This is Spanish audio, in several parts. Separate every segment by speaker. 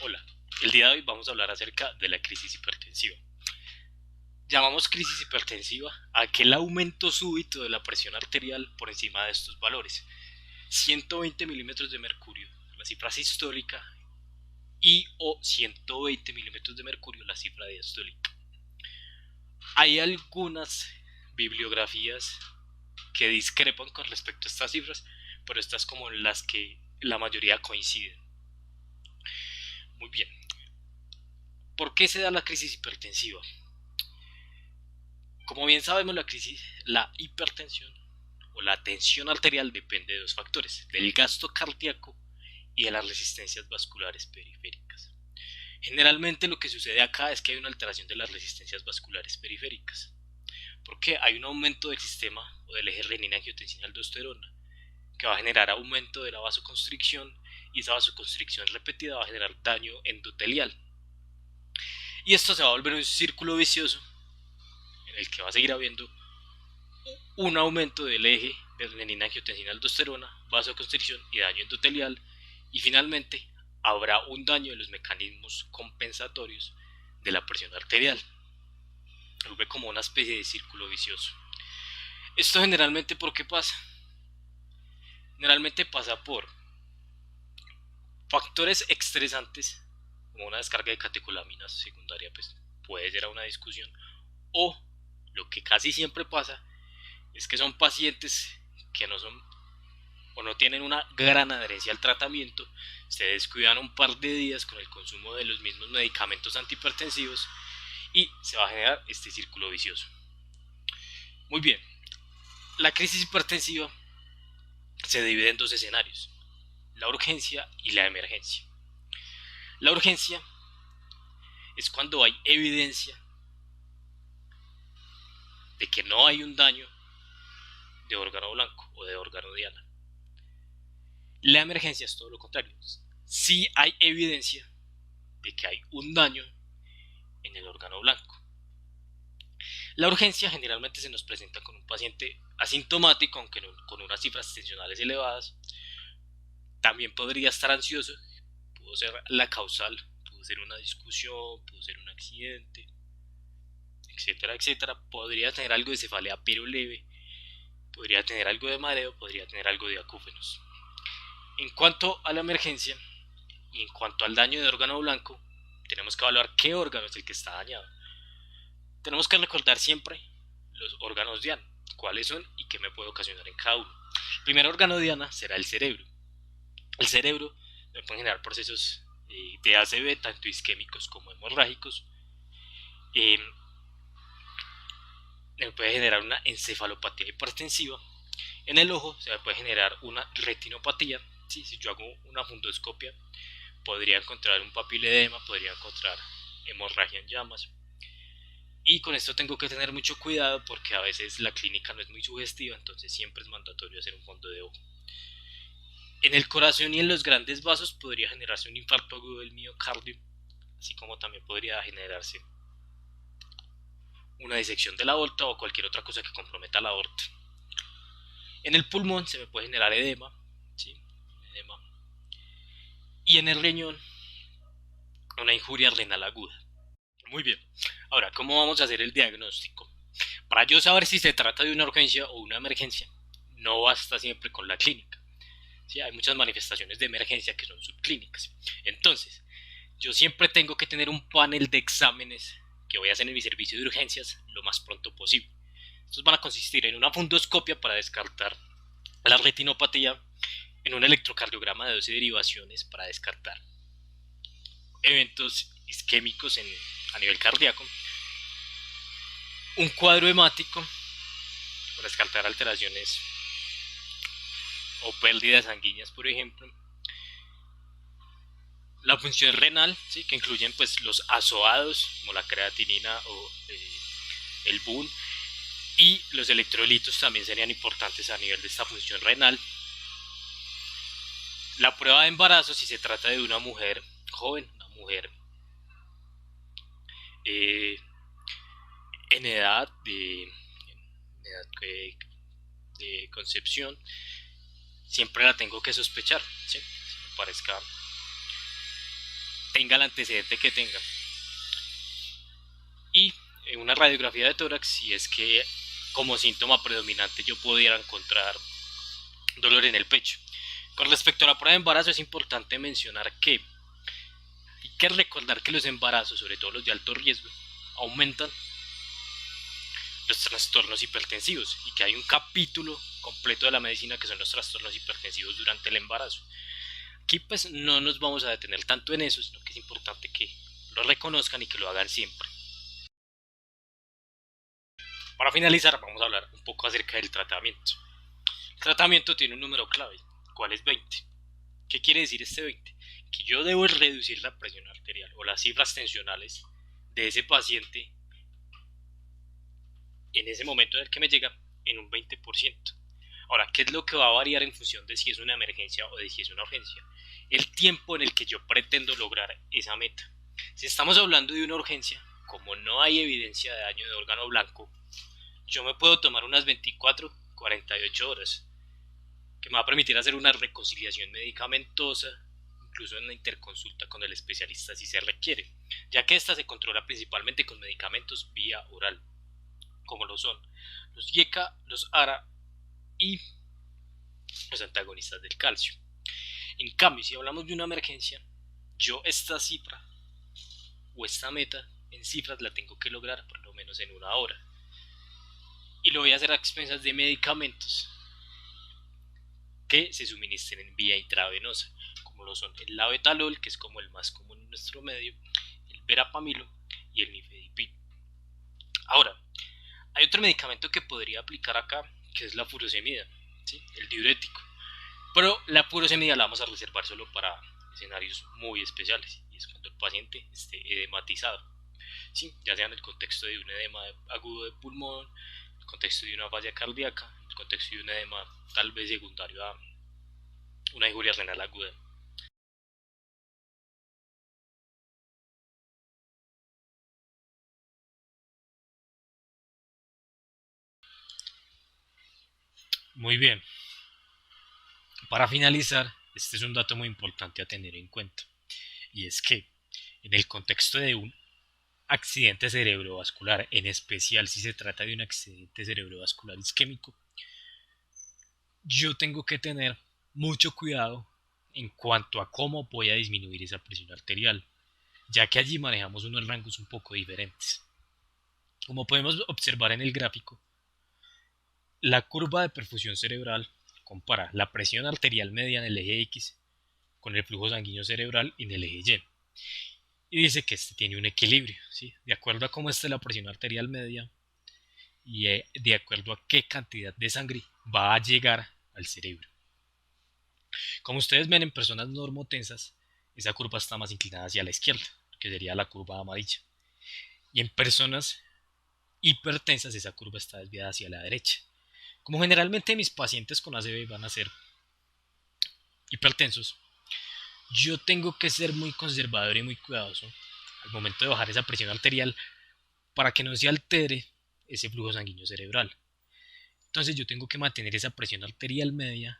Speaker 1: Hola, el día de hoy vamos a hablar acerca de la crisis hipertensiva. Llamamos crisis hipertensiva a aquel aumento súbito de la presión arterial por encima de estos valores. 120 milímetros de mercurio, la cifra sistólica, y o 120 milímetros de mercurio, la cifra diastólica. Hay algunas bibliografías que discrepan con respecto a estas cifras, pero estas como las que la mayoría coinciden. Muy bien. ¿Por qué se da la crisis hipertensiva? Como bien sabemos, la hipertensión o la tensión arterial depende de dos factores, del gasto cardíaco y de las resistencias vasculares periféricas. Generalmente lo que sucede acá es que hay una alteración de las resistencias vasculares periféricas, porque hay un aumento del sistema o del eje renina-angiotensina-aldosterona que va a generar aumento de la vasoconstricción, y esa vasoconstricción repetida va a generar daño endotelial. Y esto se va a volver un círculo vicioso en el que va a seguir habiendo un aumento del eje de renina-angiotensina-aldosterona, vasoconstricción y daño endotelial, y finalmente habrá un daño de los mecanismos compensatorios de la presión arterial. Vuelve como una especie de círculo vicioso. ¿Esto generalmente por qué pasa? Generalmente pasa por factores estresantes, como una descarga de catecolaminas secundaria, pues puede ser a una discusión, o lo que casi siempre pasa es que son pacientes que no son o no tienen una gran adherencia al tratamiento, se descuidan un par de días con el consumo de los mismos medicamentos antihipertensivos y se va a generar este círculo vicioso. Muy bien, la crisis hipertensiva se divide en dos escenarios, la urgencia y la emergencia. La urgencia es cuando hay evidencia de que no hay un daño de órgano blanco o de órgano diana. La emergencia es todo lo contrario. Sí hay evidencia de que hay un daño en el órgano blanco. La urgencia generalmente se nos presenta con un paciente asintomático, aunque no, con unas cifras tensionales elevadas. También podría estar ansioso, pudo ser la causal, pudo ser una discusión, pudo ser un accidente, etcétera, etcétera. Podría tener algo de cefalea pero leve, podría tener algo de mareo, podría tener algo de acúfenos. En cuanto a la emergencia y en cuanto al daño de órgano blanco, tenemos que evaluar qué órgano es el que está dañado. Tenemos que recordar siempre los órganos diana, cuáles son y qué me puede ocasionar en cada uno. El primer órgano diana será el cerebro. El cerebro me puede generar procesos de ACV, tanto isquémicos como hemorrágicos. Eh, me puede generar una encefalopatía hipertensiva. En el ojo se me puede generar una retinopatía. ¿Sí? Si yo hago una fundoscopia, podría encontrar un papiledema, podría encontrar hemorragia en llamas. Y con esto tengo que tener mucho cuidado porque a veces la clínica no es muy sugestiva, entonces siempre es mandatorio hacer un fondo de ojo. En el corazón y en los grandes vasos podría generarse un infarto agudo del miocardio, así como también podría generarse una disección de la aorta o cualquier otra cosa que comprometa la aorta. En el pulmón se me puede generar edema, ¿sí? Edema. Y en el riñón una injuria renal aguda. Muy bien. Ahora, ¿cómo vamos a hacer el diagnóstico? Para yo saber si se trata de una urgencia o una emergencia, no basta siempre con la clínica. ¿Sí? Hay muchas manifestaciones de emergencia que son subclínicas. Entonces, yo siempre tengo que tener un panel de exámenes que voy a hacer en mi servicio de urgencias lo más pronto posible. Estos van a consistir en una fundoscopia para descartar la retinopatía, en un electrocardiograma de 12 derivaciones para descartar eventos isquémicos a nivel cardíaco, un cuadro hemático para descartar alteraciones o pérdidas sanguíneas, por ejemplo, la función renal, ¿sí? Que incluyen pues los azoados como la creatinina o el BUN, y los electrolitos también serían importantes a nivel de esta función renal. La prueba de embarazo, si se trata de una mujer joven, una mujer eh, en edad de concepción, siempre la tengo que sospechar, ¿sí? Si me parezca tenga el antecedente que tenga. Y en una radiografía de tórax, si es que como síntoma predominante yo pudiera encontrar dolor en el pecho. Con respecto a la prueba de embarazo, es importante mencionar que hay que recordar que los embarazos, sobre todo los de alto riesgo, aumentan los trastornos hipertensivos y que hay un capítulo completo de la medicina que son los trastornos hipertensivos durante el embarazo. Aquí pues no nos vamos a detener tanto en eso, sino que es importante que lo reconozcan y que lo hagan siempre. Para finalizar, vamos a hablar un poco acerca del tratamiento. El tratamiento tiene un número clave, ¿cuál es 20? ¿Qué quiere decir este 20? Que yo debo reducir la presión arterial o las cifras tensionales de ese paciente en ese momento en el que me llega en un 20%. Ahora, ¿qué es lo que va a variar en función de si es una emergencia o de si es una urgencia? El tiempo en el que yo pretendo lograr esa meta. Si estamos hablando de una urgencia, como no hay evidencia de daño de órgano blanco, yo me puedo tomar unas 24, 48 horas, que me va a permitir hacer una reconciliación medicamentosa, incluso en la interconsulta con el especialista si se requiere, ya que esta se controla principalmente con medicamentos vía oral, como lo son los IECA, los ARA y los antagonistas del calcio. En cambio, si hablamos de una emergencia, yo esta cifra o esta meta en cifras la tengo que lograr por lo menos en una hora. Y lo voy a hacer a expensas de medicamentos que se suministren en vía intravenosa, como lo son el labetalol, que es como el más común en nuestro medio, el verapamilo y el nifedipin. Ahora, hay otro medicamento que podría aplicar acá, que es la furosemida, ¿sí? El diurético. Pero la furosemida la vamos a reservar solo para escenarios muy especiales, y es cuando el paciente esté edematizado, ¿sí? Ya sea en el contexto de un edema agudo de pulmón, en el contexto de una falla cardíaca, en el contexto de un edema tal vez secundario a una injuria renal aguda. Muy bien. Para finalizar, este es un dato muy importante a tener en cuenta, y es que en el contexto de un accidente cerebrovascular, en especial si se trata de un accidente cerebrovascular isquémico, yo tengo que tener mucho cuidado en cuanto a cómo voy a disminuir esa presión arterial, ya que allí manejamos unos rangos un poco diferentes. Como podemos observar en el gráfico, la curva de perfusión cerebral compara la presión arterial media en el eje X con el flujo sanguíneo cerebral en el eje Y. Y dice que este tiene un equilibrio, ¿sí? De acuerdo a cómo esté la presión arterial media y de acuerdo a qué cantidad de sangre va a llegar al cerebro. Como ustedes ven en personas normotensas, esa curva está más inclinada hacia la izquierda, que sería la curva amarilla. Y en personas hipertensas esa curva está desviada hacia la derecha. Como generalmente mis pacientes con ACV van a ser hipertensos, yo tengo que ser muy conservador y muy cuidadoso al momento de bajar esa presión arterial para que no se altere ese flujo sanguíneo cerebral. Entonces yo tengo que mantener esa presión arterial media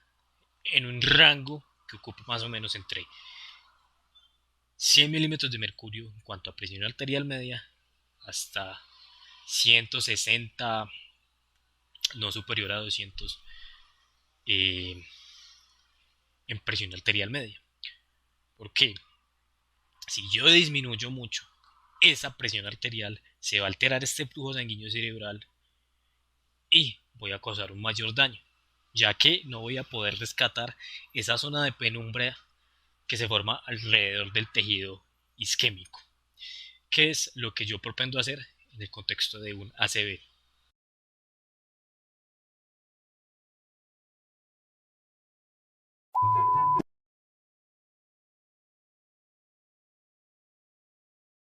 Speaker 1: en un rango que ocupe más o menos entre 100 milímetros de mercurio en cuanto a presión arterial media hasta 160, no superior a 200 en presión arterial media. ¿Por qué? Si yo disminuyo mucho esa presión arterial, se va a alterar este flujo sanguíneo cerebral y voy a causar un mayor daño, ya que no voy a poder rescatar esa zona de penumbra que se forma alrededor del tejido isquémico, que es lo que yo propendo hacer en el contexto de un ACV.